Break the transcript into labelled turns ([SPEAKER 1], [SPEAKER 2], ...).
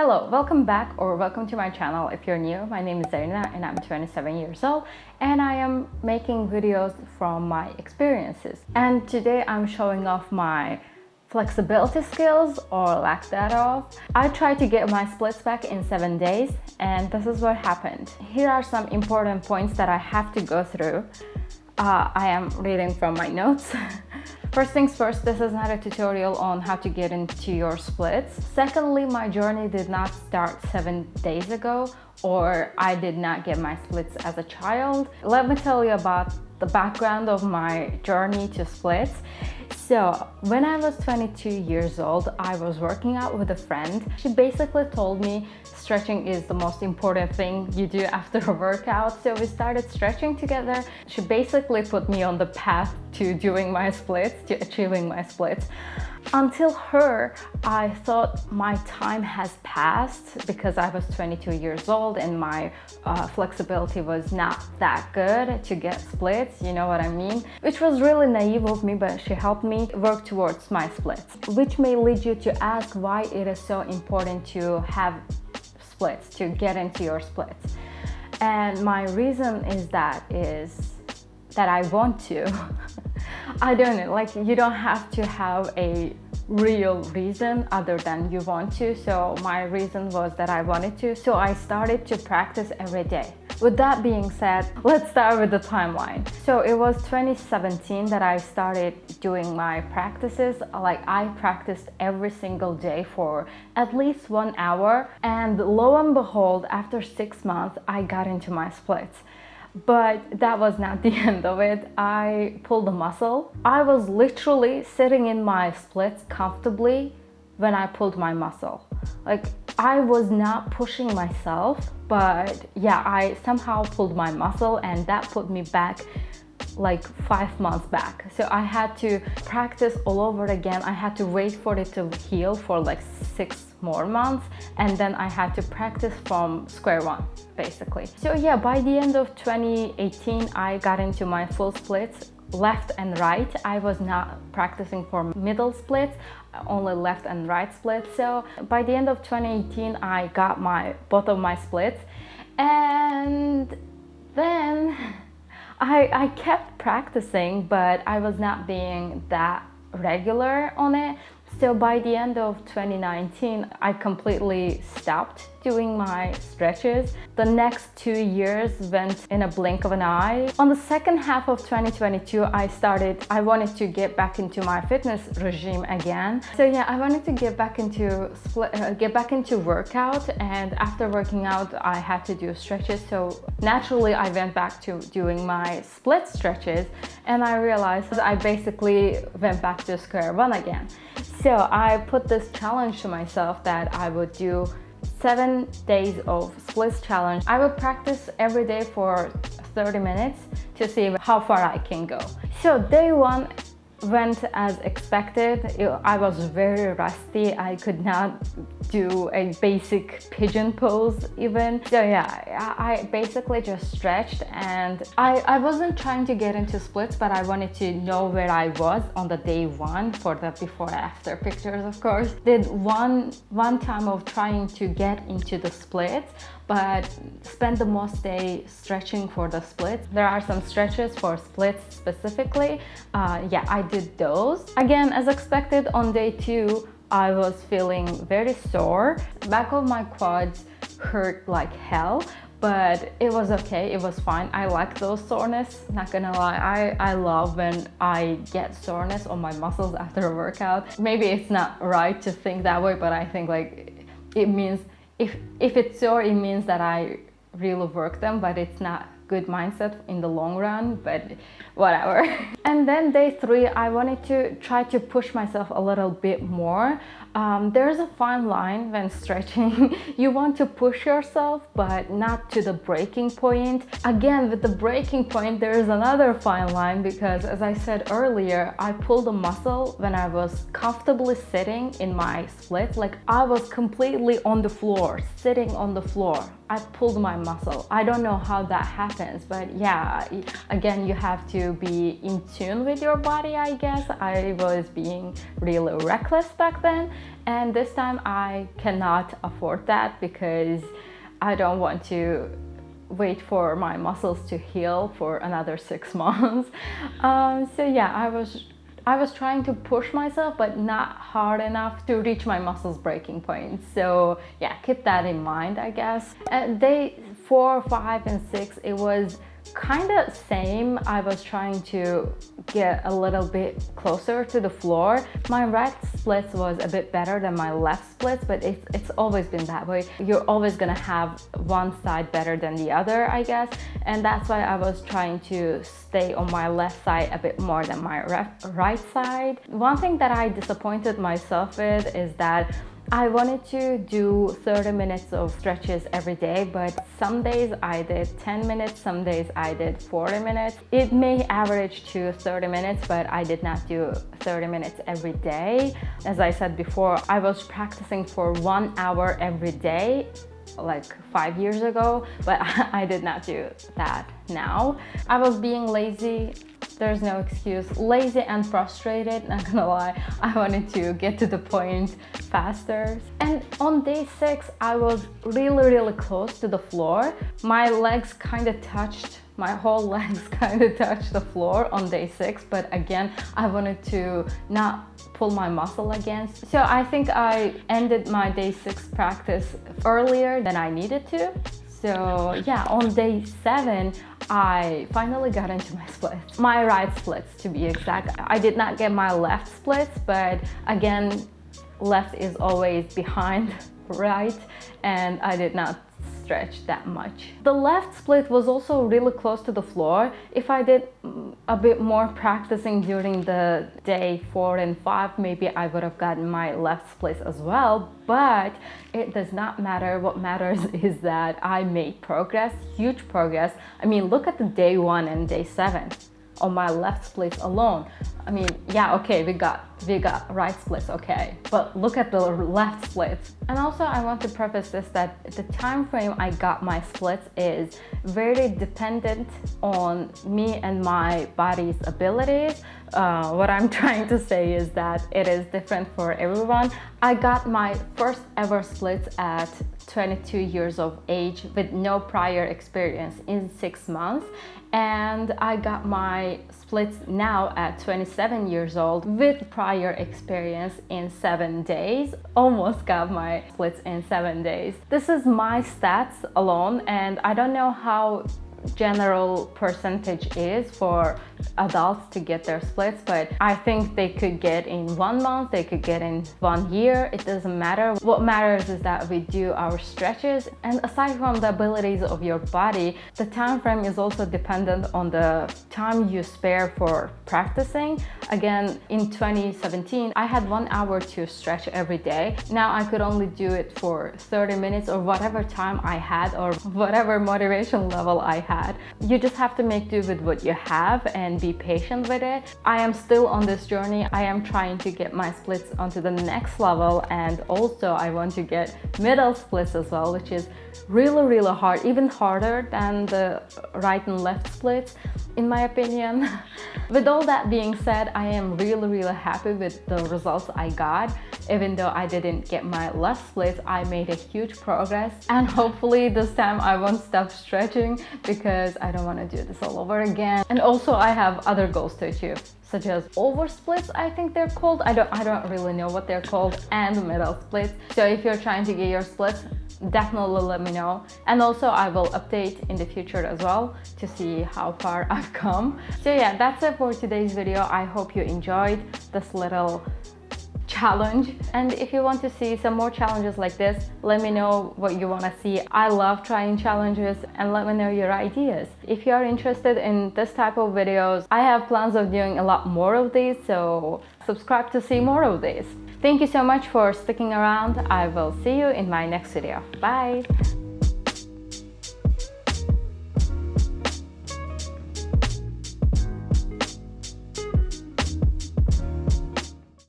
[SPEAKER 1] Hello, welcome back or welcome to my channel if you're new. My name is Zarina and I'm 27 years old and I am making videos from my experiences. And today I'm showing off my flexibility skills or lack thereof. I tried to get my splits back in 7 days and this is what happened. Here are some important points that I have to go through. I am reading from my notes. First things first, this is not a tutorial on how to get into your splits. Secondly, my journey did not start 7 days ago, or I did not get my splits as a child. Let me tell you about the background of my journey to splits. So when I was 22 years old, I was working out with a friend. She basically told me stretching is the most important thing you do after a workout. So we started stretching together. She basically put me on the path to doing my splits, to achieving my splits. Until her, I thought my time has passed because I was 22 years old and my flexibility was not that good to get splits, you know what I mean? Which was really naive of me, but she helped me work towards my splits. Which may lead you to ask why it is so important to have splits, to get into your splits. And my reason is that I want to. I don't know, like you don't have to have a real reason other than you want to. So my reason was that I wanted to. So I started to practice every day. With that being said, let's start with the timeline. So it was 2017 that I started doing my practices. Like I practiced every single day for at least 1 hour. And lo and behold, after 6 months, I got into my splits. But that was not the end of it. I pulled a muscle. I was literally sitting in my splits comfortably when I pulled my muscle. Like I was not pushing myself, but yeah, I somehow pulled my muscle and that put me back like 5 months back. So I had to practice all over again. I had to wait for it to heal for like 6 more months and then I had to practice from square one basically. So yeah, by the end of 2018 I got into my full splits, left and right. I was not practicing for middle splits, only left and right splits. So by the end of 2018 I got both of my splits, and then I kept practicing, but I was not being that regular on it. So by the end of 2019, I completely stopped doing my stretches. The next 2 years went in a blink of an eye. On the second half of 2022, I wanted to get back into my fitness regime again. So yeah, I wanted to get back into workout, and after working out, I had to do stretches. So naturally, I went back to doing my split stretches, and I realized that I basically went back to square one again. So I put this challenge to myself that I would do 7 days of splits challenge. I would practice every day for 30 minutes to see how far I can go. So day one went as expected. I was very rusty. I could not do a basic pigeon pose even. So yeah, I basically just stretched, and I wasn't trying to get into splits, but I wanted to know where I was on the day one for the before and after pictures, of course. Did one time of trying to get into the splits, but spend the most day stretching for the splits. There are some stretches for splits specifically. Yeah, I did those. Again, as expected, on day two, I was feeling very sore. Back of my quads hurt like hell, but it was okay, it was fine. I like those soreness, not gonna lie. I love when I get soreness on my muscles after a workout. Maybe it's not right to think that way, but I think like it means if it's sore, it means that I really work them, but it's not good mindset in the long run, but whatever. And then day three, I wanted to try to push myself a little bit more. There's a fine line when stretching. You want to push yourself, but not to the breaking point. Again, with the breaking point, there's another fine line because, as I said earlier, I pulled a muscle when I was comfortably sitting in my split. Like I was completely on the floor, sitting on the floor. I pulled my muscle. I don't know how that happens, but yeah, again, you have to be in tune with your body, I guess. I was being really reckless back then, and this time I cannot afford that because I don't want to wait for my muscles to heal for another 6 months. So yeah, I was trying to push myself, but not hard enough to reach my muscles breaking point. So yeah, keep that in mind, I guess. At day 4, 5, and 6, it was kind of same. I was trying to get a little bit closer to the floor. My right splits was a bit better than my left splits, but it's always been that way. You're always gonna have one side better than the other, I guess, and that's why I was trying to stay on my left side a bit more than my right side. One thing that I disappointed myself with is that I wanted to do 30 minutes of stretches every day, but some days I did 10 minutes, some days I did 40 minutes. It may average to 30 minutes, but I did not do 30 minutes every day. As I said before, I was practicing for 1 hour every day like 5 years ago, but I did not do that now. I was being lazy. There's no excuse. Lazy and frustrated, not gonna lie. I wanted to get to the point faster. And on day 6, I was really close to the floor. My legs kind of touched, my whole legs kind of touched the floor on day 6, but again, I wanted to not pull my muscle against. So I think I ended my day 6 practice earlier than I needed to. So yeah, on day 7, I finally got into my splits. My right splits, to be exact. I did not get my left splits, but again, left is always behind right, and I did not stretch that much. The left split was also really close to the floor. If I did a bit more practicing during the day 4 and 5, maybe I would have gotten my left split as well, but it does not matter. What matters is that I made progress, huge progress. I mean, look at the day 1 and day 7 on my left split alone. I mean, yeah, okay, we got right splits, okay, but look at the left splits. And also I want to preface this that the time frame I got my splits is very dependent on me and my body's abilities. What I'm trying to say is that it is different for everyone. I got my first ever splits at 22 years of age with no prior experience in 6 months, and I got my splits now at 27 years old with prior experience in 7 days. Almost got my splits in 7 days. This is my stats alone, and I don't know how general percentage is for adults to get their splits, but I think they could get in 1 month, they could get in 1 year. It doesn't matter. What matters is that we do our stretches, and aside from the abilities of your body, the time frame is also dependent on the time you spare for practicing. Again, in 2017 I had 1 hour to stretch every day. Now I could only do it for 30 minutes or whatever time I had or whatever motivation level I had. You just have to make do with what you have and be patient with it. I am still on this journey. I am trying to get my splits onto the next level, and also I want to get middle splits as well, which is really hard, even harder than the right and left splits in my opinion. With all that being said, I am really happy with the results I got. Even though I didn't get my left splits, I made a huge progress, and hopefully this time I won't stop stretching because I don't want to do this all over again. And also I have other goals to achieve, such as over splits, I think they're called. I don't really know what they're called, and middle splits. So if you're trying to get your splits, definitely let me know, and also I will update in the future as well to see how far I've come. So yeah, that's it for today's video. I hope you enjoyed this little challenge, and if you want to see some more challenges like this, let me know what you want to see. I love trying challenges, and let me know your ideas. If you are interested in this type of videos, I have plans of doing a lot more of these, so subscribe to see more of these. Thank you so much for sticking around. I will see you in my next video. Bye!